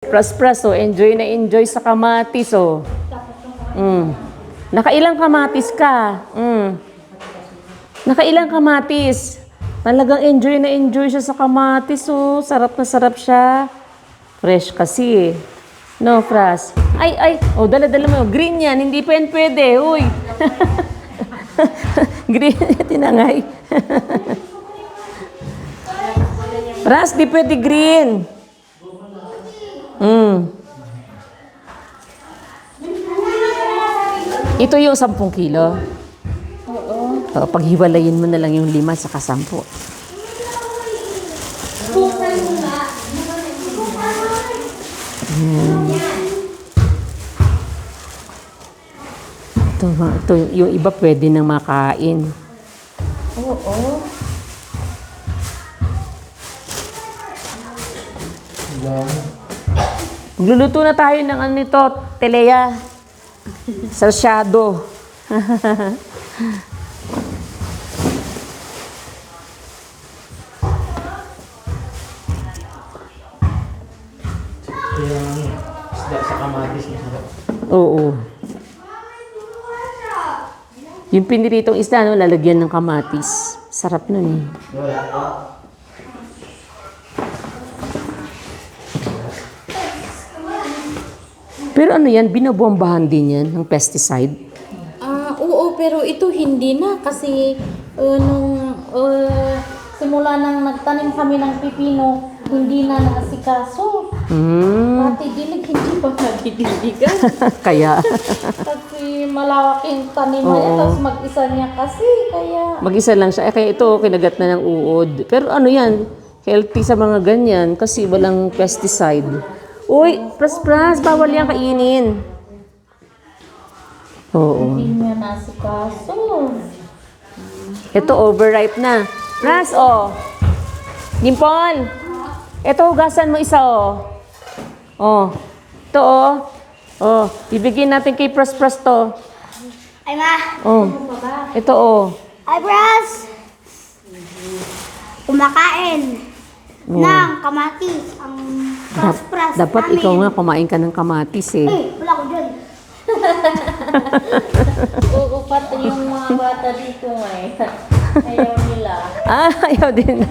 Pras-pras, oh. Enjoy na enjoy sa kamatis, oh. Nakailang kamatis ka? Nakailang kamatis? Talagang enjoy na enjoy siya sa kamatis, oh. Sarap na sarap siya. Fresh kasi, eh. No, Fras? Ay. Oh, dala-dala mo. Green yan. Hindi pa yan pwede. Uy. Green. Tinangay. Fras, di pwede green. Ito yung 10 kilo. Oo. Paghiwalayin mo na lang yung 5 saka 10. Ito, yung iba pwede nang makain. Oo. Magluluto na tayo ng ano nito, teleya. Sarsyado. Isda sa kamatis na sarap. Oo. Yung piniritong isda, no, lalagyan ng kamatis. Sarap nun, eh. Pero ano yan, binobombahan din yan ng pesticide? Oo, pero ito hindi na kasi nung simula nang nagtanim kami ng pipino, hindi na nakasikaso. Pati dilig, hindi pa nagdidiligan. Kaya, Kasi malaking taniman niya, tapos mag-isa niya kasi, kaya... mag-isa lang siya. Kaya ito, kinagat na ng uod. Pero ano yan, healthy sa mga ganyan kasi walang pesticide. Uy, pras-pras, bawal yan kainin. Oo. Hindi niya nasikaso. Ito, overripe na. Pras, oh. Dimpol. Ito, hugasan mo isa, oh. Oh. Ito, oh. Oh, ibigay natin kay Pras-pras to. Ay, ma. Oh. Ito, oh. Ay, bros. Kumakain ng kamatis ang pras-pras Dapat namin. ikaw nga kumain ka ng kamatis, eh. Wala ko dyan. Oo, pati yung mga bata dito eh. Ayaw nila. Ayaw din.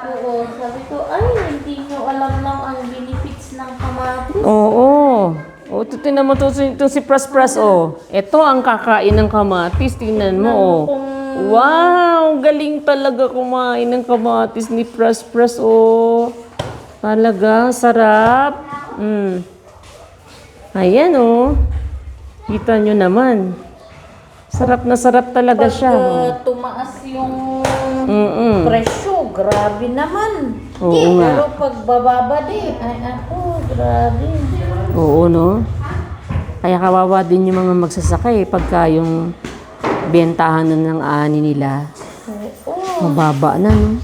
Oo, sabi ko, ay, hindi nyo alam lang ang benefits ng kamatis. Oo. Oh, tingnan mo to si Pras-pras, oh. Ito ang kakain ng kamatis. Tingnan mo, oh. Wow! Galing talaga kumain ng kamatis ni Pras-pras, oh. Talaga, sarap. Ayan, oh. Kita nyo naman. Sarap na sarap talaga siya. Pag tumaas yung presyo, grabe naman. Oo nga. Pero pag bababa din, ay ako, grabe. Oo, no? Kaya kawawa din yung mga magsasakay pagka yung bentahan na ng ani nila. Oo. Mababa na, no?